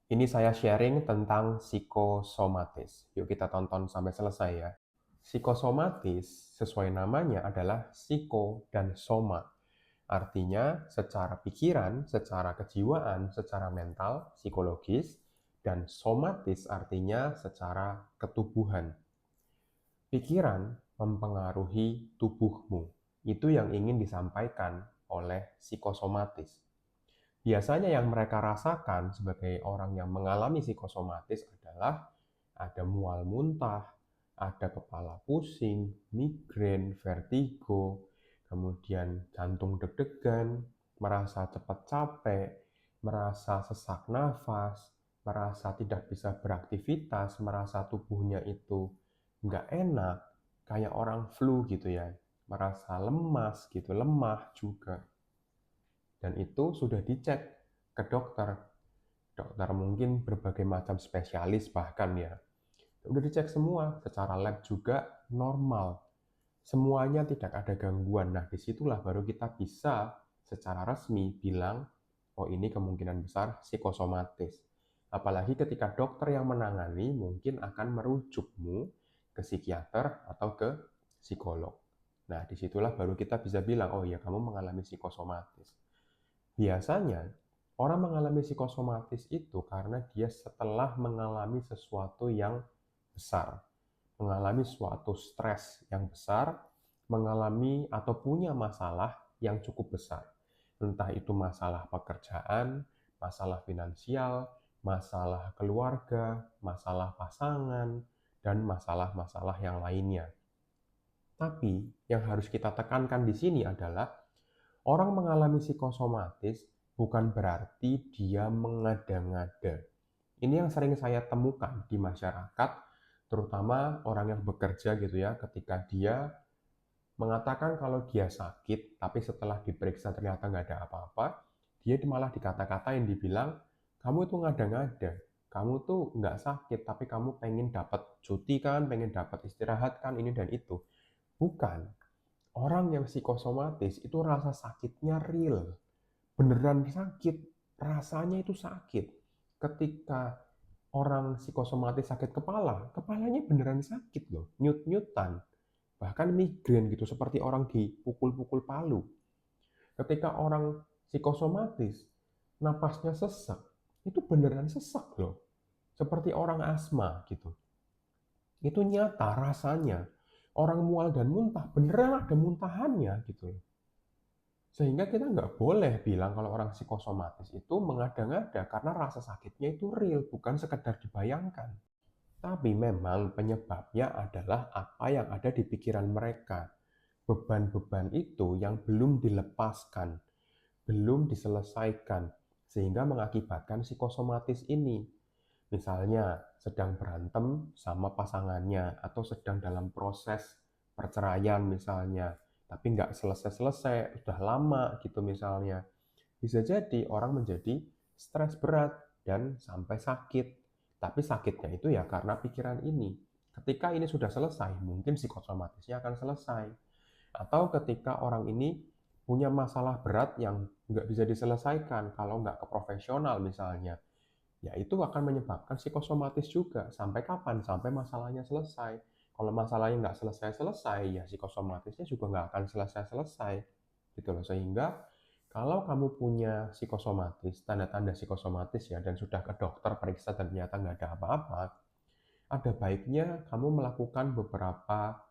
Ini saya sharing tentang psikosomatis. Yuk kita tonton sampai selesai ya. Psikosomatis sesuai namanya adalah psiko dan soma. Artinya secara pikiran, secara kejiwaan, secara mental, psikologis, dan somatis artinya secara ketubuhan. Pikiran mempengaruhi tubuhmu. Itu yang ingin disampaikan oleh psikosomatis. Biasanya yang mereka rasakan sebagai orang yang mengalami psikosomatis adalah ada mual muntah, ada kepala pusing, migrain, vertigo, kemudian jantung deg-degan, merasa cepat capek, merasa sesak nafas, merasa tidak bisa beraktivitas, merasa tubuhnya itu nggak enak, kayak orang flu gitu ya, merasa lemas gitu, lemah juga. Dan itu sudah dicek ke dokter. Dokter mungkin berbagai macam spesialis bahkan ya. Udah dicek semua, secara lab juga normal. Semuanya tidak ada gangguan. Nah, disitulah baru kita bisa secara resmi bilang, oh ini kemungkinan besar psikosomatis. Apalagi ketika dokter yang menangani mungkin akan merujukmu ke psikiater atau ke psikolog. Nah, disitulah baru kita bisa bilang, oh iya kamu mengalami psikosomatis. Biasanya, orang mengalami psikosomatis itu karena dia setelah mengalami sesuatu yang besar, mengalami suatu stres yang besar, mengalami atau punya masalah yang cukup besar. Entah itu masalah pekerjaan, masalah finansial, masalah keluarga, masalah pasangan, dan masalah-masalah yang lainnya. Tapi yang harus kita tekankan di sini adalah orang mengalami psikosomatis bukan berarti dia mengada-ngada. Ini yang sering saya temukan di masyarakat, terutama orang yang bekerja gitu ya, ketika dia mengatakan kalau dia sakit, tapi setelah diperiksa ternyata nggak ada apa-apa, dia malah dikata-katain, dibilang, kamu itu ngada-ngada, kamu tuh nggak sakit, tapi kamu pengen dapat cuti kan, pengen dapat istirahat kan, ini dan itu. Bukan. Orang yang psikosomatis itu rasa sakitnya real, beneran sakit, rasanya itu sakit. Ketika orang psikosomatis sakit kepala, kepalanya beneran sakit loh, nyut-nyutan, bahkan migrain gitu, seperti orang dipukul-pukul palu. Ketika orang psikosomatis, napasnya sesak, itu beneran sesak loh, seperti orang asma gitu. Itu nyata rasanya. Orang mual dan muntah, beneran ada muntahannya gitu. Sehingga kita nggak boleh bilang kalau orang psikosomatis itu mengada-ngada karena rasa sakitnya itu real, bukan sekedar dibayangkan. Tapi memang penyebabnya adalah apa yang ada di pikiran mereka. Beban-beban itu yang belum dilepaskan, belum diselesaikan, sehingga mengakibatkan psikosomatis ini. Misalnya sedang berantem sama pasangannya atau sedang dalam proses perceraian misalnya, tapi nggak selesai-selesai, udah lama gitu misalnya. Bisa jadi orang menjadi stres berat dan sampai sakit. Tapi sakitnya itu ya karena pikiran ini. Ketika ini sudah selesai, mungkin psikosomatisnya akan selesai. Atau ketika orang ini punya masalah berat yang nggak bisa diselesaikan kalau nggak ke profesional misalnya, ya itu akan menyebabkan psikosomatis juga. Sampai kapan? Sampai masalahnya selesai. Kalau masalahnya nggak selesai-selesai, ya psikosomatisnya juga nggak akan selesai-selesai. Gitu loh. Sehingga kalau kamu punya psikosomatis, tanda-tanda psikosomatis ya, dan sudah ke dokter periksa dan ternyata nggak ada apa-apa, ada baiknya kamu melakukan beberapa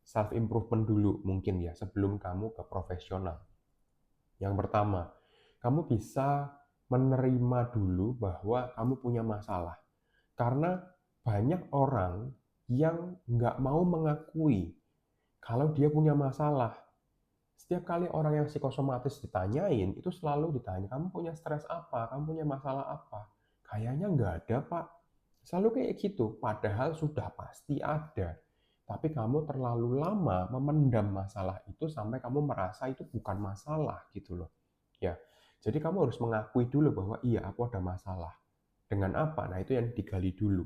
self-improvement dulu mungkin ya, sebelum kamu ke profesional. Yang pertama, kamu bisa menerima dulu bahwa kamu punya masalah. Karena banyak orang yang nggak mau mengakui kalau dia punya masalah. Setiap kali orang yang psikosomatis ditanyain, itu selalu ditanya, kamu punya stres apa? Kamu punya masalah apa? Kayaknya nggak ada, Pak. Selalu kayak gitu, padahal sudah pasti ada. Tapi kamu terlalu lama memendam masalah itu sampai kamu merasa itu bukan masalah gitu loh. Ya, jadi kamu harus mengakui dulu bahwa iya aku ada masalah. Dengan apa? Nah itu yang digali dulu.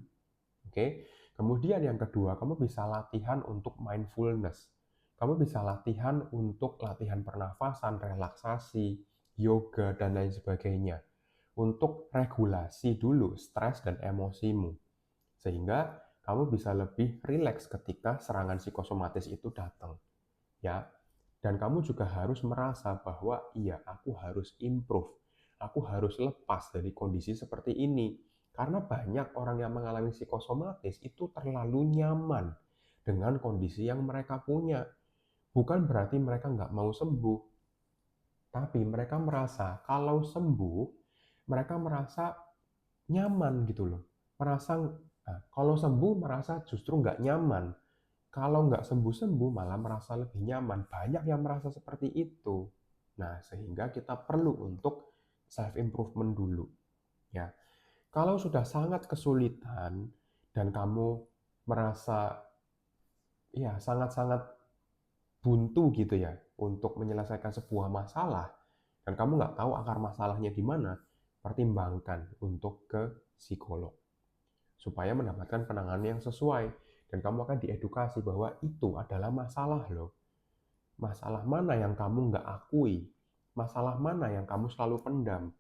Oke. Kemudian yang kedua, kamu bisa latihan untuk mindfulness. Kamu bisa latihan untuk latihan pernafasan, relaksasi, yoga, dan lain sebagainya. untuk regulasi dulu stres dan emosimu. Sehingga kamu bisa lebih rileks ketika serangan psikosomatis itu datang. Ya, dan kamu juga harus merasa bahwa iya, aku harus improve. Aku harus lepas dari kondisi seperti ini. Karena banyak orang yang mengalami psikosomatis itu terlalu nyaman dengan kondisi yang mereka punya. Bukan berarti mereka nggak mau sembuh, tapi mereka merasa kalau sembuh, mereka merasa nyaman gitu loh. Merasa, nah, kalau sembuh merasa justru nggak nyaman. Kalau nggak sembuh-sembuh malah merasa lebih nyaman. Banyak yang merasa seperti itu. Nah, sehingga kita perlu untuk self-improvement dulu. Ya, kalau sudah sangat kesulitan dan kamu merasa ya sangat-sangat buntu gitu ya untuk menyelesaikan sebuah masalah dan kamu nggak tahu akar masalahnya di mana, pertimbangkan untuk ke psikolog supaya mendapatkan penanganan yang sesuai dan kamu akan diedukasi bahwa itu adalah masalah loh. Masalah mana yang kamu nggak akui? Masalah mana yang kamu selalu pendam?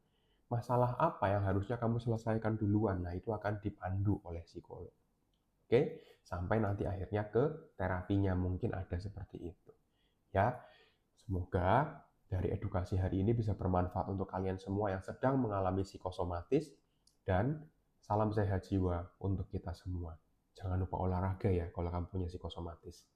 Masalah apa yang harusnya kamu selesaikan duluan? Nah, itu akan dipandu oleh psikolog. Oke, sampai nanti akhirnya ke terapinya mungkin ada seperti itu. Ya, semoga dari edukasi hari ini bisa bermanfaat untuk kalian semua yang sedang mengalami psikosomatis dan salam sehat jiwa untuk kita semua. Jangan lupa olahraga ya kalau kamu punya psikosomatis.